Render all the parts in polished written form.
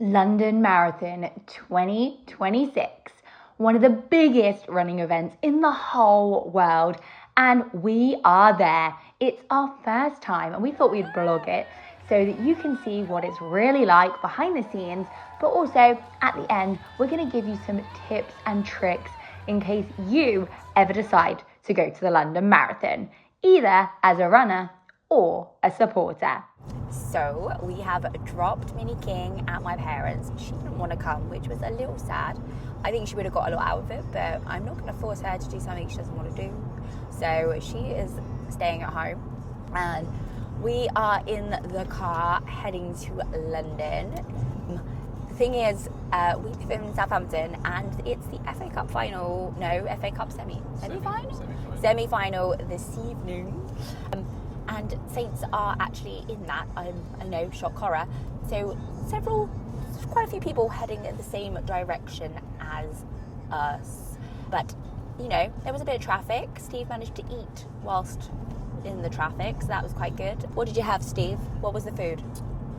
London Marathon 2026, one of the biggest running events in the whole world, and we are there. It's our first time and we thought we'd blog it so that you can see what it's really like behind the scenes, but also at the end we're going to give you some tips and tricks in case you ever decide to go to the London Marathon, either as a runner or a supporter. So we have dropped Minnie King at my parents'. She didn't want to come, which was a little sad. I think she would have got a lot out of it, but I'm not going to force her to do something she doesn't want to do. So she is staying at home, and we are in the car heading to London. The thing is, we live in Southampton, and it's the FA Cup final. No, FA Cup semi-final this evening. And Saints are actually in that. I know, shock horror. So quite a few people heading in the same direction as us. But, you know, there was a bit of traffic. Steve managed to eat whilst in the traffic, so that was quite good. What did you have, Steve? What was the food?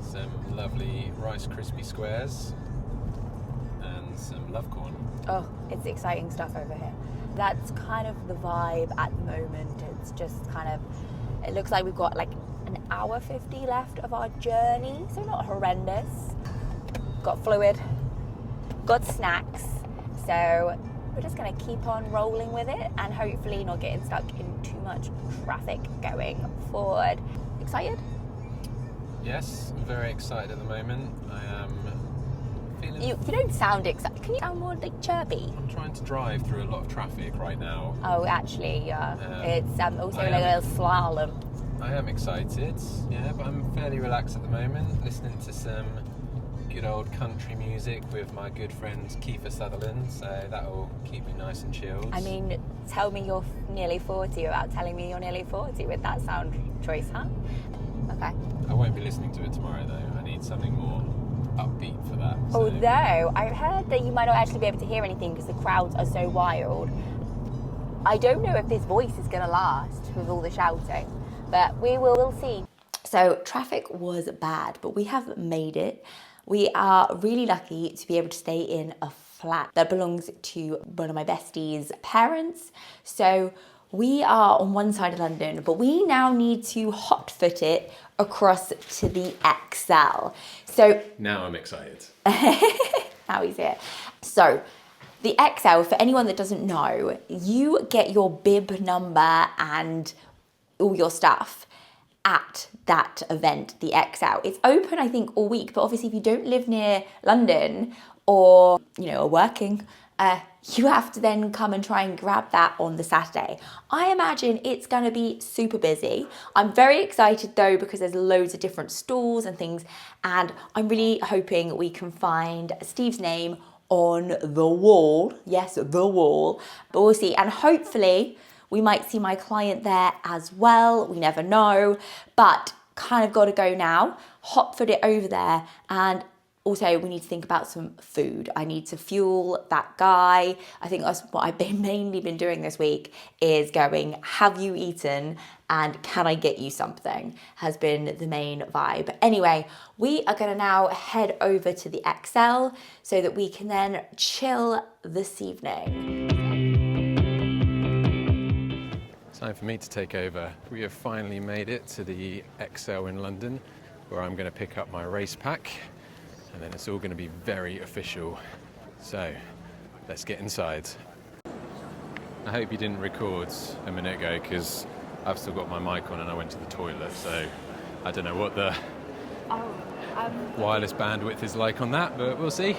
Some lovely Rice Krispie squares and some love corn. Oh, it's exciting stuff over here. That's kind of the vibe at the moment. It's just kind of, it looks like we've got like an hour 50 left of our journey, so not horrendous. Got fluid, got snacks, so we're just gonna keep on rolling with it and hopefully not getting stuck in too much traffic going forward. Excited? Yes, I'm very excited at the moment. I am feeling... You don't sound excited. Can you sound more like chirpy? I'm trying to drive through a lot of traffic right now. Oh, actually, it's also like a little slalom. I am excited, yeah, but I'm fairly relaxed at the moment, listening to some good old country music with my good friend Kiefer Sutherland, so that'll keep me nice and chilled. I mean, tell me you're nearly 40 without telling me you're nearly 40 with that sound choice, huh? Okay. I won't be listening to it tomorrow though. I need something more upbeat for that. So. Although, I heard that you might not actually be able to hear anything because the crowds are so wild. I don't know if this voice is going to last with all the shouting, but we'll see. So traffic was bad, but we have made it. We are really lucky to be able to stay in a flat that belongs to one of my besties' parents. So we are on one side of London, but we now need to hotfoot it across to the ExCeL. So now I'm excited. Now he's here. So the ExCeL, for anyone that doesn't know, you get your bib number and all your stuff at that event, the ExCeL. It's open, I think, all week, but obviously if you don't live near London or, you know, are working, you have to then come and try and grab that on the Saturday. I imagine it's going to be super busy. I'm very excited though because there's loads of different stalls and things, and I'm really hoping we can find Steve's name on the wall. Yes, the wall, but we'll see. And hopefully we might see my client there as well. We never know, but kind of got to go now, hotfoot it over there. And also we need to think about some food. I need to fuel that guy. I think that's what I've mainly been doing this week, is going, have you eaten? And can I get you something? Has been the main vibe. Anyway, we are gonna now head over to the ExCeL so that we can then chill this evening. Time for me to take over. We have finally made it to the ExCeL in London, where I'm going to pick up my race pack, and then it's all going to be very official. So let's get inside. I hope you didn't record a minute ago because I've still got my mic on and I went to the toilet, so I don't know what the wireless bandwidth is like on that, but we'll see.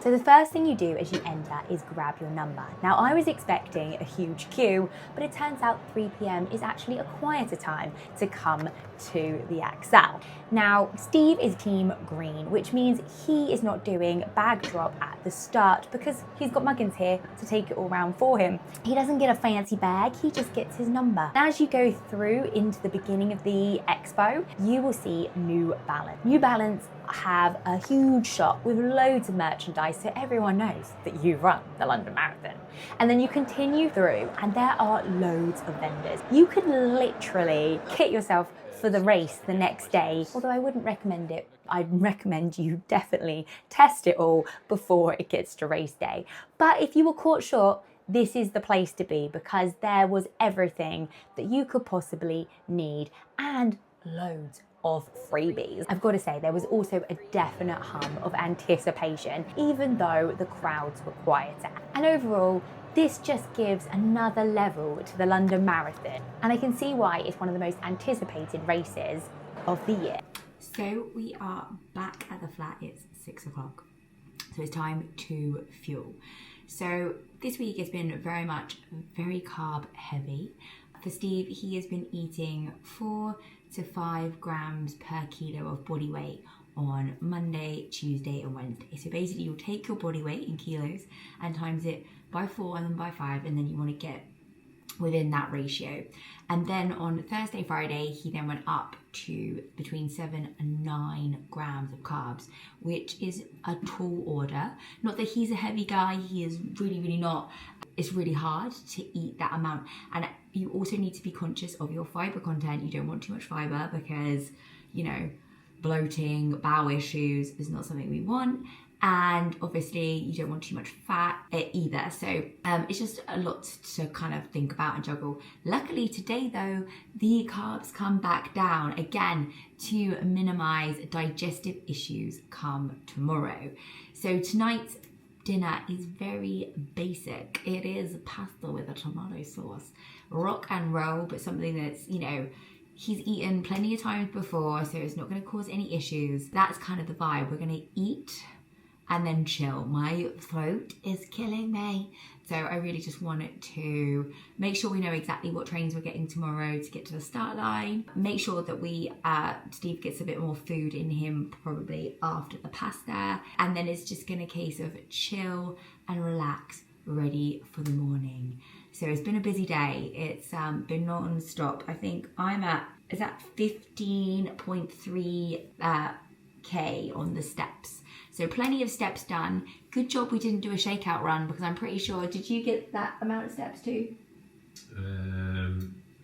So the first thing you do as you enter is grab your number. Now I was expecting a huge queue, but it turns out 3 p.m. is actually a quieter time to come to the ExCeL. Now Steve is team green, which means he is not doing bag drop at the start because he's got Muggins here to take it all round for him. He doesn't get a fancy bag, he just gets his number. As you go through into the beginning of the expo, you will see New Balance. New Balance have a huge shop with loads of merchandise so everyone knows that you run the London Marathon. And then you continue through and there are loads of vendors. You could literally get yourself for the race the next day. Although I wouldn't recommend it. I'd recommend you definitely test it all before it gets to race day. But if you were caught short, this is the place to be, because there was everything that you could possibly need and loads of freebies. I've got to say, there was also a definite hum of anticipation, even though the crowds were quieter. And overall, this just gives another level to the London Marathon. And I can see why it's one of the most anticipated races of the year. So we are back at the flat. It's 6 o'clock. So it's time to fuel. So this week has been very carb heavy. For Steve, he has been eating 4 to 5 grams per kilo of body weight on Monday, Tuesday and Wednesday. So basically you'll take your body weight in kilos and times it by 4 and then by 5, and then you want to get within that ratio. And then on Thursday, Friday, he then went up to between 7 and 9 grams of carbs, which is a tall order. Not that he's a heavy guy, he is really not. It's really hard to eat that amount. And you also need to be conscious of your fiber content. You don't want too much fiber because, you know, bloating, bowel issues is not something we want. And obviously you don't want too much fat either. So it's just a lot to kind of think about and juggle. Luckily today though, the carbs come back down again to minimize digestive issues come tomorrow. So tonight's dinner is very basic. It is pasta with a tomato sauce. Rock and roll, but something that's, you know, he's eaten plenty of times before, so it's not going to cause any issues. That's kind of the vibe. We're going to eat and then chill. My throat is killing me. So I really just wanted to make sure we know exactly what trains we're getting tomorrow to get to the start line. Make sure that Steve gets a bit more food in him probably after the pasta. And then it's just gonna case of chill and relax, ready for the morning. So it's been a busy day. It's been non-stop. I think I'm at 15.3 K on the steps. So plenty of steps done. Good job we didn't do a shakeout run, because I'm pretty sure, did you get that amount of steps too?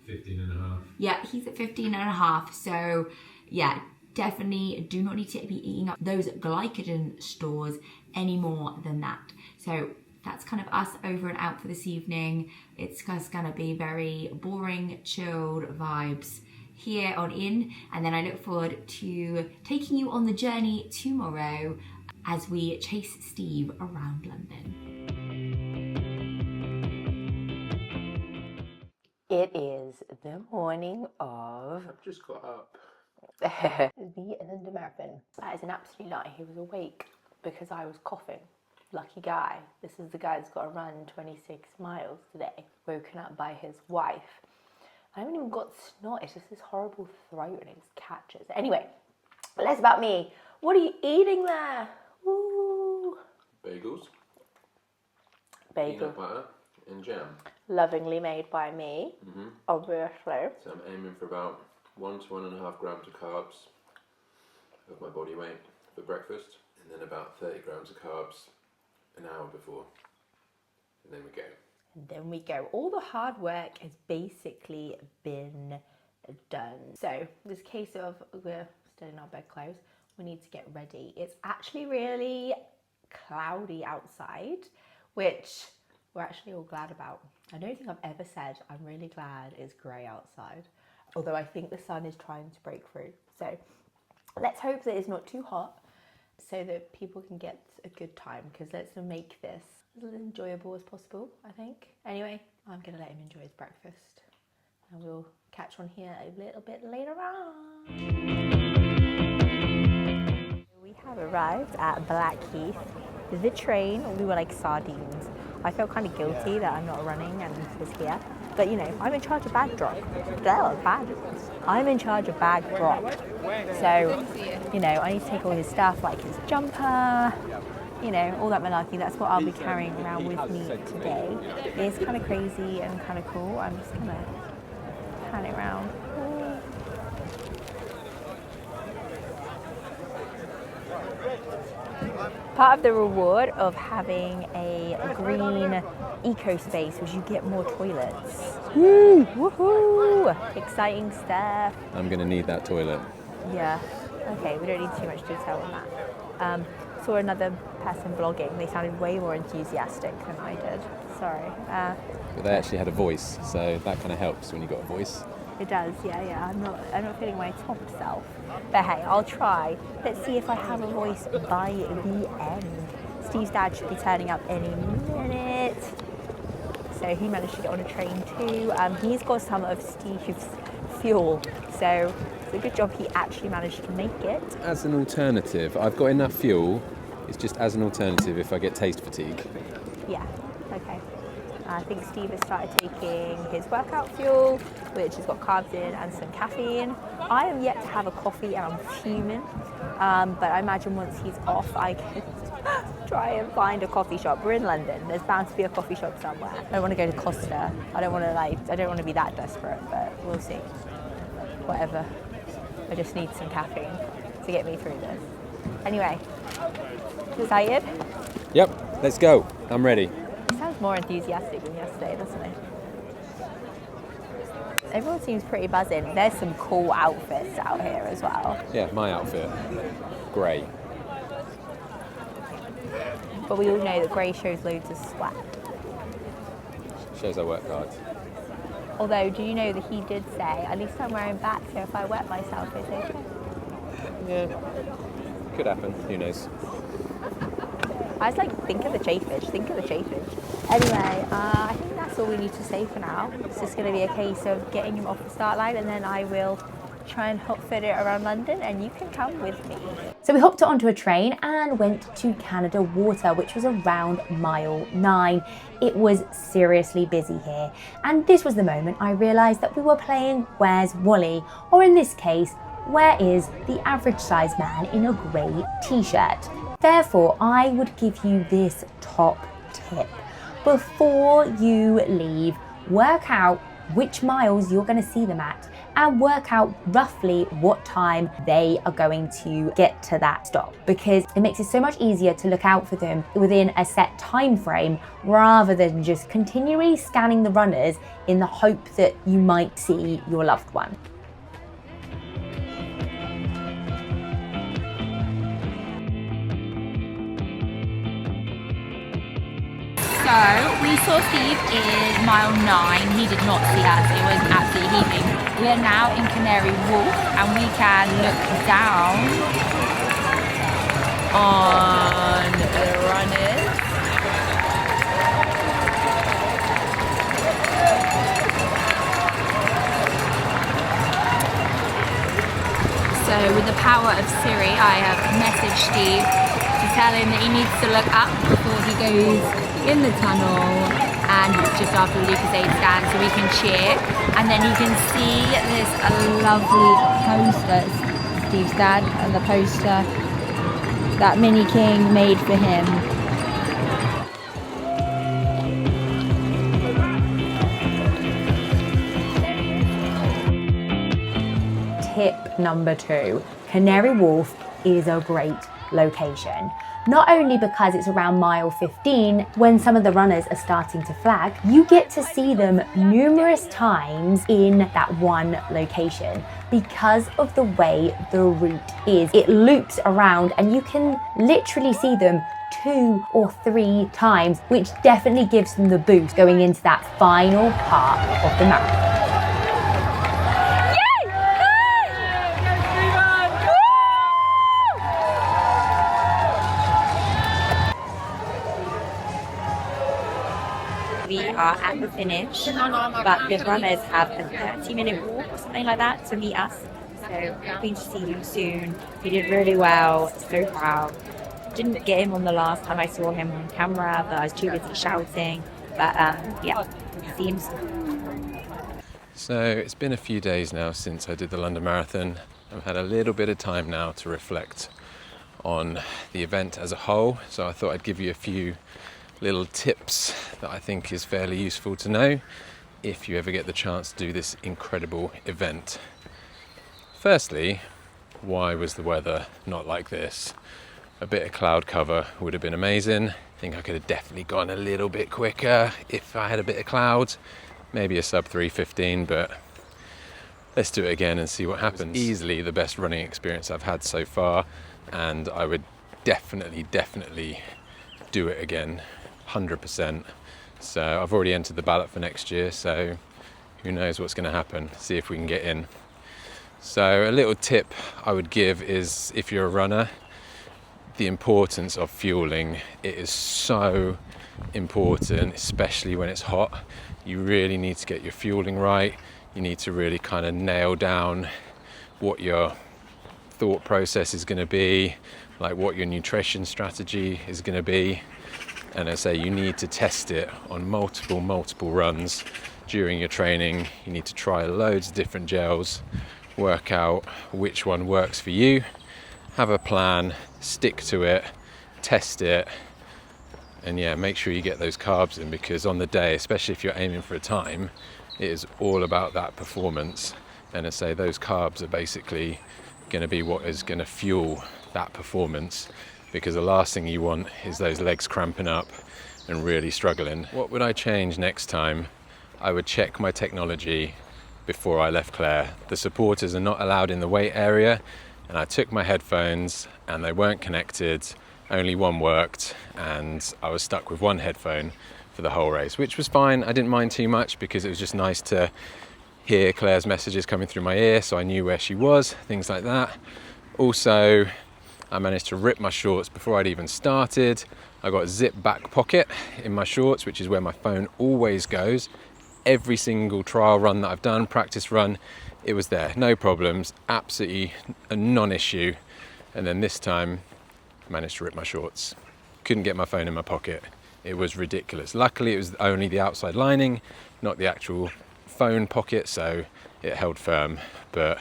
15 and a half. Yeah, he's at 15 and a half. So yeah, definitely do not need to be eating up those glycogen stores any more than that. So that's kind of us over and out for this evening. It's just gonna be very boring, chilled vibes here on in, and then I look forward to taking you on the journey tomorrow as we chase Steve around London. It is the morning of I've just got up. the London Marathon. That is an absolute lie. He was awake because I was coughing. Lucky guy. This is the guy that's got to run 26 miles today, woken up by his wife. I haven't even got snot, it's just this horrible throat and it just catches. Anyway, less about me. What are you eating there? Ooh. Bagels. Bagel. Peanut butter and jam. Lovingly made by me, obviously. So I'm aiming for about 1 to 1.5 grams of carbs of my body weight for breakfast, and then about 30 grams of carbs an hour before, and then we go. And then we go. All the hard work has basically been done. So this case of we're still in our bedclothes, we need to get ready. It's actually really cloudy outside, which we're actually all glad about. I don't think I've ever said I'm really glad it's grey outside, although I think the sun is trying to break through. So let's hope that it's not too hot so that people can get a good time, because let's make this as enjoyable as possible, I think. Anyway, I'm gonna let him enjoy his breakfast and we'll catch on here a little bit later on. We have arrived at Blackheath. The train, we were like sardines. I felt kind of guilty that I'm not running and was here. But you know, I'm in charge of bag drop. I'm in charge of bag drop. So, you know, I need to take all his stuff, like his jumper, you know, all that malarkey. That's what I'll be carrying around with me today. It's kind of crazy and kind of cool. I'm just gonna pan it around. Part of the reward of having a green eco space was you get more toilets. Woo! Woohoo! Exciting stuff. I'm going to need that toilet. Yeah. Okay, we don't need too much detail on that. Saw another person blogging. They sounded way more enthusiastic than I did. Sorry. But they actually had a voice, so that kind of helps when you've got a voice. It does, yeah. I'm not feeling my top self. But hey, I'll try. Let's see if I have a voice by the end. Steve's dad should be turning up any minute. So he managed to get on a train too. He's got some of Steve's fuel. So it's a good job he actually managed to make it. As an alternative, I've got enough fuel. It's just as an alternative if I get taste fatigue. Yeah, okay. I think Steve has started taking his workout fuel, which has got carbs in and some caffeine. I am yet to have a coffee and I'm fuming. But I imagine once he's off, I can try and find a coffee shop. We're in London. There's bound to be a coffee shop somewhere. I don't want to go to Costa. I don't want to be that desperate, but we'll see. Whatever. I just need some caffeine to get me through this. Anyway, excited? Yep, let's go. I'm ready. He sounds more enthusiastic than yesterday, doesn't he? Everyone seems pretty buzzing. There's some cool outfits out here as well. Yeah, my outfit. Grey. But we all know that grey shows loads of sweat. Shows I work hard. Although, do you know that he did say, at least I'm wearing black, so if I wet myself, it's okay. Yeah. Could happen. Who knows? I was like, think of the chafage. Anyway, I think that's all we need to say for now. It's just going to be a case of getting him off the start line, and then I will try and hot fit it around London, and you can come with me. So we hopped onto a train and went to Canada Water, which was around mile 9. It was seriously busy here. And this was the moment I realised that we were playing Where's Wally? Or in this case, where is the average size man in a grey t-shirt? Therefore, I would give you this top tip. Before you leave, work out which miles you're going to see them at and work out roughly what time they are going to get to that stop, because it makes it so much easier to look out for them within a set time frame rather than just continually scanning the runners in the hope that you might see your loved one. So we saw Steve in mile 9. He did not see us. It was absolutely heaving. We are now in Canary Wharf and we can look down on the runners. So with the power of Siri, I have messaged Steve to tell him that he needs to look up before he goes in the tunnel, and it's just after the Lucozade scan, so we can cheer, and then you can see this lovely poster, Steve's dad, and the poster that Mini King made for him. Tip number 2, Canary Wharf is a great location. Not only because it's around mile 15 when some of the runners are starting to flag, you get to see them numerous times in that one location because of the way the route is. It loops around and you can literally see them 2 or 3 times, which definitely gives them the boost going into that final part of the marathon. We are at the finish, but the runners have a 30-minute walk or something like that to meet us. So hoping to see him soon. He did really well, so proud. Didn't get him on the last time I saw him on camera, but I was too busy shouting. But yeah, see him soon. So it's been a few days now since I did the London Marathon. I've had a little bit of time now to reflect on the event as a whole, so I thought I'd give you a few little tips that I think is fairly useful to know if you ever get the chance to do this incredible event. Firstly, why was the weather not like this? A bit of cloud cover would have been amazing. I think I could have definitely gone a little bit quicker if I had a bit of cloud, maybe a sub 3:15, but let's do it again and see what happens. Easily the best running experience I've had so far, and I would definitely do it again, 100%. So I've already entered the ballot for next year, so who knows what's going to happen. See if we can get in. So a little tip I would give is, if you're a runner, the importance of fueling. It is so important, especially when it's hot. You really need to get your fueling right. You need to really kind of nail down what your thought process is going to be, like what your nutrition strategy is going to be. And I say you need to test it on multiple runs during your training. You need to try loads of different gels, work out which one works for you, have a plan, stick to it, test it, and yeah, make sure you get those carbs in, because on the day, especially if you're aiming for a time, it is all about that performance. And I say those carbs are basically going to be what is going to fuel that performance, because the last thing you want is those legs cramping up and really struggling. What would I change next time? I would check my technology before I left Clare. The supporters are not allowed in the weight area, and I took my headphones and they weren't connected. Only one worked, and I was stuck with one headphone for the whole race, which was fine. I didn't mind too much because it was just nice to hear Clare's messages coming through my ear, so I knew where she was, things like that. Also, I managed to rip my shorts before I'd even started. I got a zip back pocket in my shorts, which is where my phone always goes. Every single trial run that I've done, practice run, it was there, no problems, absolutely a non-issue. And then this time, I managed to rip my shorts. Couldn't get my phone in my pocket. It was ridiculous. Luckily, it was only the outside lining, not the actual phone pocket, so it held firm. But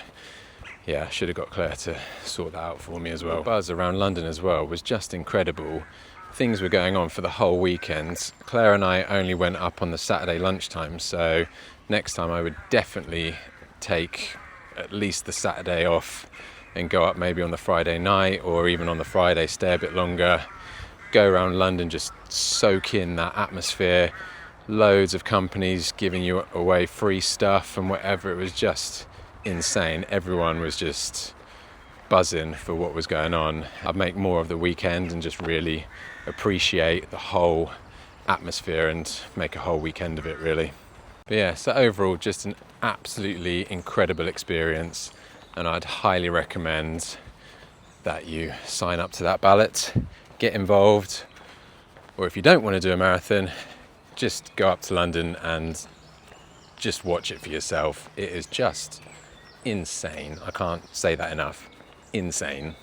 yeah, I should have got Claire to sort that out for me as well. The buzz around London as well was just incredible. Things were going on for the whole weekend. Claire and I only went up on the Saturday lunchtime, so next time I would definitely take at least the Saturday off and go up maybe on the Friday night, or even on the Friday stay a bit longer, go around London, just soak in that atmosphere. Loads of companies giving you away free stuff and whatever. It was just insane. Everyone was just buzzing for what was going on. I'd make more of the weekend and just really appreciate the whole atmosphere and make a whole weekend of it, really. But yeah, so overall, just an absolutely incredible experience, and I'd highly recommend that you sign up to that ballot, get involved, or if you don't want to do a marathon, just go up to London and just watch it for yourself. It is just insane. I can't say that enough. Insane.